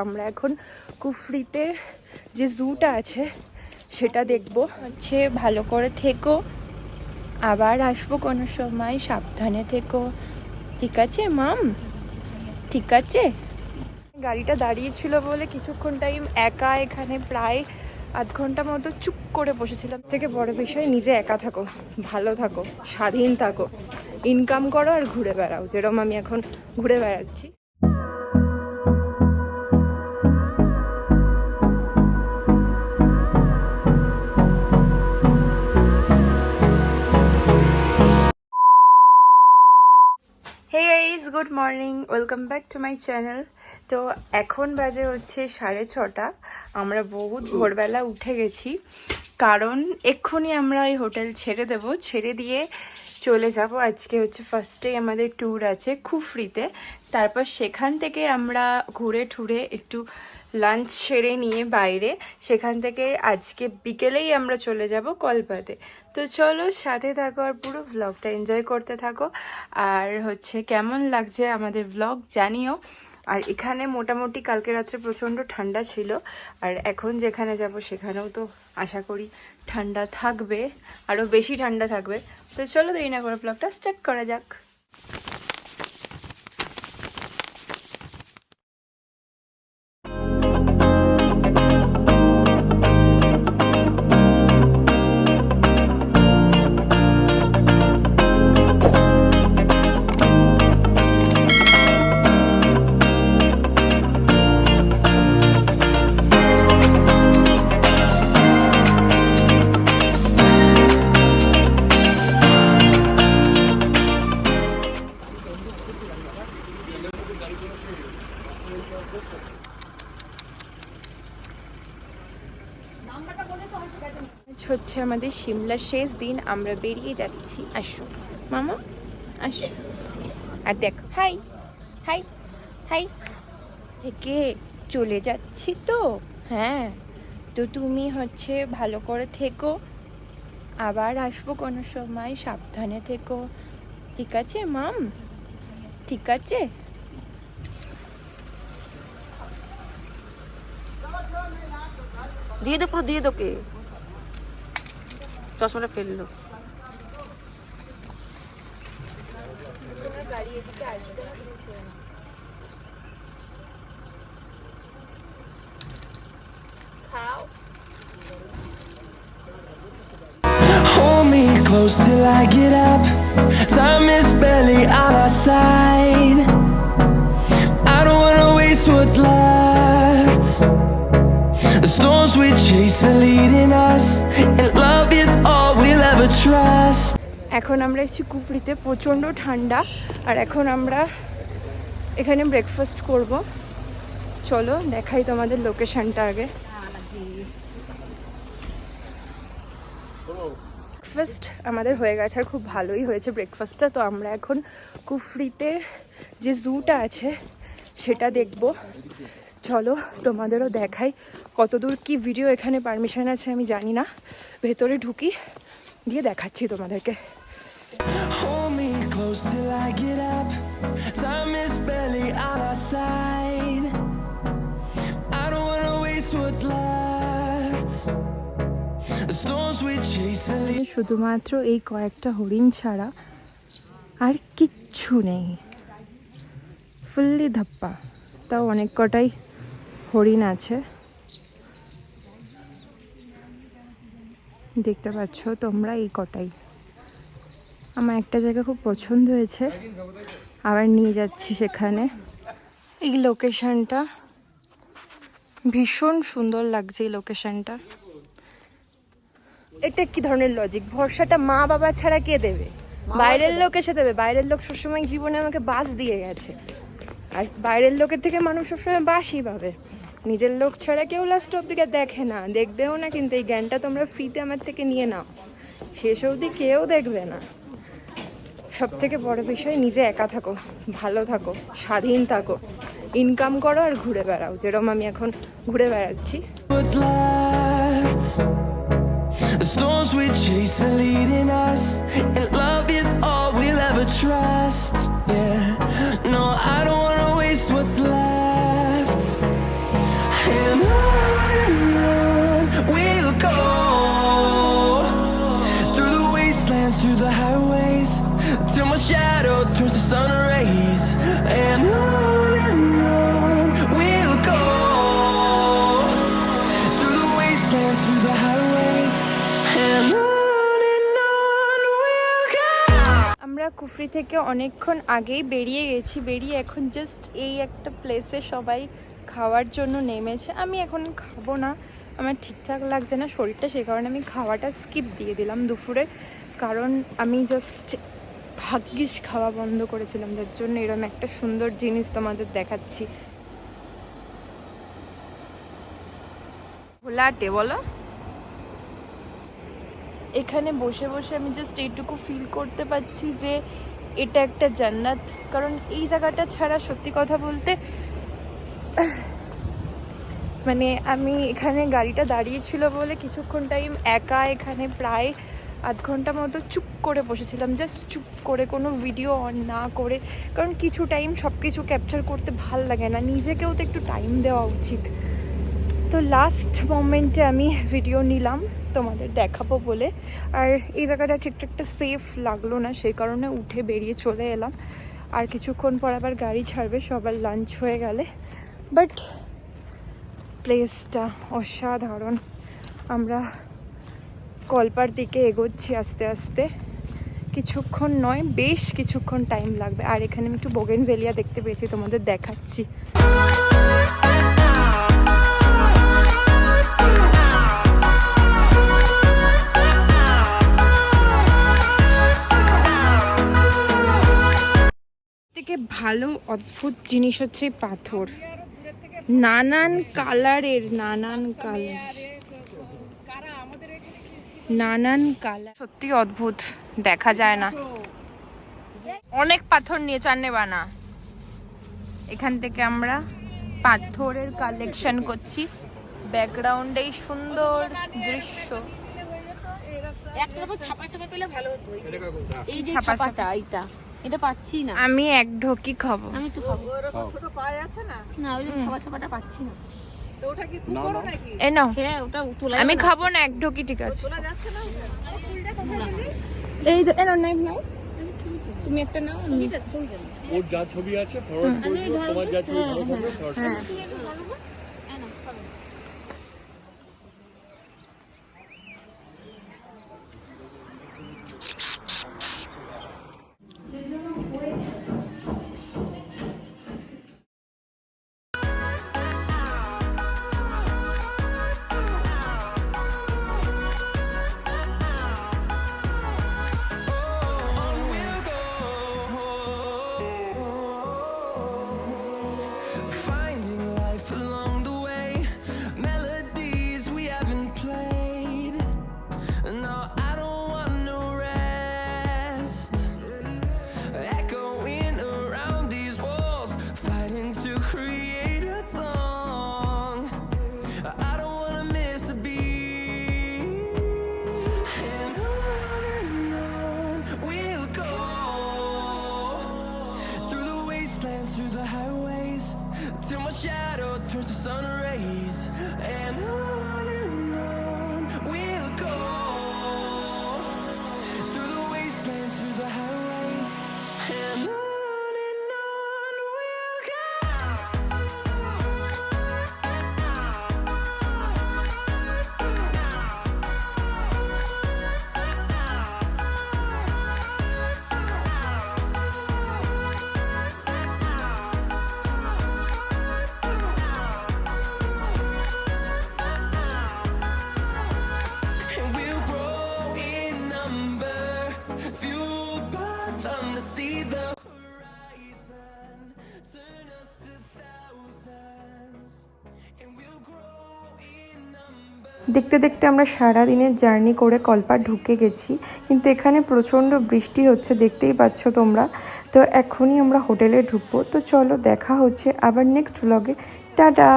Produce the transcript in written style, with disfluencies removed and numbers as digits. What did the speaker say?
আমরা এখন কুফরিতে যে জুটা আছে সেটা দেখবো। হচ্ছে ভালো করে থেকো, আবার আসবো কোনো সময়, সাবধানে থেকো, ঠিক আছে মাম? ঠিক আছে। গাড়িটা দাঁড়িয়েছিল বলে কিছুক্ষণ টাইম একা এখানে প্রায় আধ ঘন্টা মতো চুপ করে বসেছিলাম। থেকে বড় বিষয় নিজে একা থাকো, ভালো থাকো, স্বাধীন থাকো, ইনকাম করো আর ঘুরে বেড়াও, যেরকম আমি এখন ঘুরে বেড়াচ্ছি। Hey guys, good morning, welcome back to my channel. তো এখন বাজে হচ্ছে 6:30। আমরা বহুত ভোরবেলা উঠে গেছি, কারণ এক্ষুনি আমরা এই হোটেল ছেড়ে দেব। ছেড়ে দিয়ে চলে যাব, আজকে হচ্ছে ফার্স্ট ডে আমাদের ট্যুর আছে কুফরিতে। তারপর সেখান থেকে আমরা ঘুরে ঠুরে একটু লাঞ্চ সেরে নিয়ে বাইরে, সেখান থেকে আজকে বিকেলেই আমরা চলে যাব কলপাতে। তো চলো সাথে থাকো আর পুরো ভ্লগটা এনজয় করতে থাকো। আর হচ্ছে কেমন লাগছে আমাদের ভ্লগ জানিও। আর এখানে মোটামুটি কালকে রাত্রে প্রচণ্ড ঠান্ডা ছিল, আর এখন যেখানে যাব সেখানেও তো আশা করি ঠান্ডা থাকবে, আরও বেশি ঠান্ডা থাকবে। তো চলো দেরি না করে ভ্লগটা স্টার্ট করা যাক। হচ্ছে আমাদের সিমলার শেষ দিন, আমরা বেরিয়ে যাচ্ছি। আসো মামা, আসো। আর দেখো, হাই হাই হাই, থেকে চলে যাচ্ছি তো। হ্যাঁ, তো তুমি হচ্ছে ভালো করে থেকো, আবার আসবো কোনো সময়, সাবধানে থেকো, ঠিক আছে মাম? ঠিক আছে। দিয়ে দো, পুরো দিয়ে দো। কে চশমাটা ফেললো? Hold me close till I get up. Time is barely on our side. I don't wanna waste what's left. The storms we chase are leading us, and love is all we'll ever trust. এখন আমরা এসেছি কুফরিতে, প্রচণ্ড ঠান্ডা। আর এখন আমরা এখানে breakfast করব। চলো দেখাই তোমাদের লোকেশনটা আগে। ব্রেকফাস্ট আমাদের হয়ে গেছে, আর খুব ভালোই হয়েছে ব্রেকফাস্টটা। তো আমরা এখন কুফরিতে যে জুটা আছে সেটা দেখব। চলো তোমাদেরও দেখাই কতদূর কি ভিডিও এখানে পারমিশন আছে আমি জানি না। ভেতরে ঢুকি, দিয়ে দেখাচ্ছি তোমাদেরকে। Hold me close till I get up. Time is barely on our side. I don't wanna waste what's left. The storms we chase are leading. শুধুমাত্র এই কয়েকটা হরিণ ছাড়া আর কিচ্ছু নেই, ফুললি ধাপ্পা। তাও অনেক কটাই হরিণ আছে, দেখতে পাচ্ছ তোমরা, এই কটাই। আমার একটা জায়গা খুব পছন্দ হয়েছে, আবার নিয়ে যাচ্ছি সেখানে। এই লোকেশনটা ভীষণ সুন্দর লাগছে, এই লোকেশনটা। এটা কি ধরনের লজিক? ভরসাটা মা বাবা ছাড়া কে দেবে? বাইরের লোক এসে দেবে। বাইরের লোক সবসময় জীবনে আমাকে বাস দিয়ে গেছে, আর বাইরের লোকের থেকে মানুষ সবসময় বাসই পাবে। নিজের লোক ছাড়া কেউ লাস্ট অব্দিকে দেখে না, দেখবেও না। কিন্তু এই জ্ঞানটা তোমরা ফ্রিতে আমার থেকে নিয়ে নাও, শেষ অবধি কেউ দেখবে না। সব থেকে বড় বিষয় নিজে একা থাকো, ভালো থাকো, স্বাধীন থাকো, ইনকাম করো আর ঘুরে বেড়াও, যেরকম আমি এখন ঘুরে বেড়াচ্ছি। What's left? The storms we chase are leading us, and love is all we'll ever trust. Yeah, no, I don't wanna waste what's left. থেকে অনেকক্ষণ আগেই বেরিয়ে গেছি, বেরিয়ে এখন জাস্ট এই একটা প্লেসে সবাই খাওয়ার জন্য নেমেছে। আমি এখন খাবো না, আমার ঠিকঠাক লাগছে না শরীরটা, সেই কারণে আমি খাওয়াটা স্কিপ দিয়ে দিলাম দুপুরে। কারণ আমি জাস্ট ভাগ্যিস খাওয়া বন্ধ করেছিলাম, যার জন্য এরকম একটা সুন্দর জিনিস তোমাদের দেখাচ্ছি। ঘোলাটে বলো, এখানে বসে বসে আমি জাস্ট এইটুকু ফিল করতে পারছি যে এটা একটা জান্নাত। কারণ এই জায়গাটা ছাড়া সত্যি কথা বলতে মানে আমি এখানে গাড়িটা দাঁড়িয়েছিল বলে কিছুক্ষণ টাইম একা এখানে প্রায় আধ ঘন্টা মতো চুপ করে বসেছিলাম, জাস্ট চুপ করে, কোনো ভিডিও অন না করে। কারণ কিছু টাইম সব কিছু ক্যাপচার করতে ভাল লাগে না, নিজেকেও তো একটু টাইম দেওয়া উচিত। তো লাস্ট মোমেন্টে আমি ভিডিও নিলাম তোমাদের দেখাবো বলে। আর এই জায়গাটা ঠিকঠাকটা সেফ লাগলো না, সেই কারণে উঠে বেরিয়ে চলে এলাম। আর কিছুক্ষণ পর আবার গাড়ি ছাড়বে সবার লাঞ্চ হয়ে গেলে। বাট প্লেসটা অসাধারণ। আমরা কলপার দিকে এগোচ্ছি আস্তে আস্তে, কিছুক্ষণ নয় বেশ কিছুক্ষণ টাইম লাগবে। আর এখানে আমি একটু বোগেনভেলিয়া দেখতে পেয়েছি, তোমাদের দেখাচ্ছি। থেকে ভালো অদ্ভুত জিনিস হচ্ছে পাথর, নানান কালারের, নানান কালার, সত্যি অদ্ভুত, দেখা যায় না। অনেক পাথর নিয়ে চান্নে বানা। এখান থেকে আমরা পাথরের কালেকশন করছি, ব্যাকগ্রাউন্ডে এই সুন্দর দৃশ্য। এই যে ছাপাটা, এটা পাচ্ছি না আমি এক ঢোকি খাবো। আমি একটু খাবো। ছোট পায়ে আছে না, না ওই ছাপাটা পাচ্ছি না। তো ওটা কি খুব বড় নাকি? এ নাও, হ্যাঁ ওটা তোলা। আমি খাবো না, এক ঢোকি ঠিক আছে। তোলা যাচ্ছে না ফুলটা কত বলি? এই এ নাও, নাও তুমি একটা নাও। ওর যা ছবি আছে ফরওয়ার্ড করে দিও, তোমার যা ছবি ফরওয়ার্ড করে দিও। Finding life along the way, melodies we haven't played. No, I don't want no rest. Echoing around these walls, fighting to create a song. I don't wanna miss a beat. And on we'll go, through the wastelands, through the highways, till my shadow turns to sun rays. And on we'll go, through the wastelands, through the highways. And on we'll go. And we'll grow in number, fueled by them to see the horizon, turn us to thousands. And we'll grow in number. দেখতে দেখতে আমরা সারা দিনের journey করে কলপাড় ঢুকে গেছি, কিন্তু এখানে প্রচণ্ড বৃষ্টি হচ্ছে, দেখতেই পাচ্ছ তোমরা। তো এখনই আমরা হোটেলে ঢুকবো। তো চলো দেখা হচ্ছে আবার নেক্সট ব্লগে। টাটা।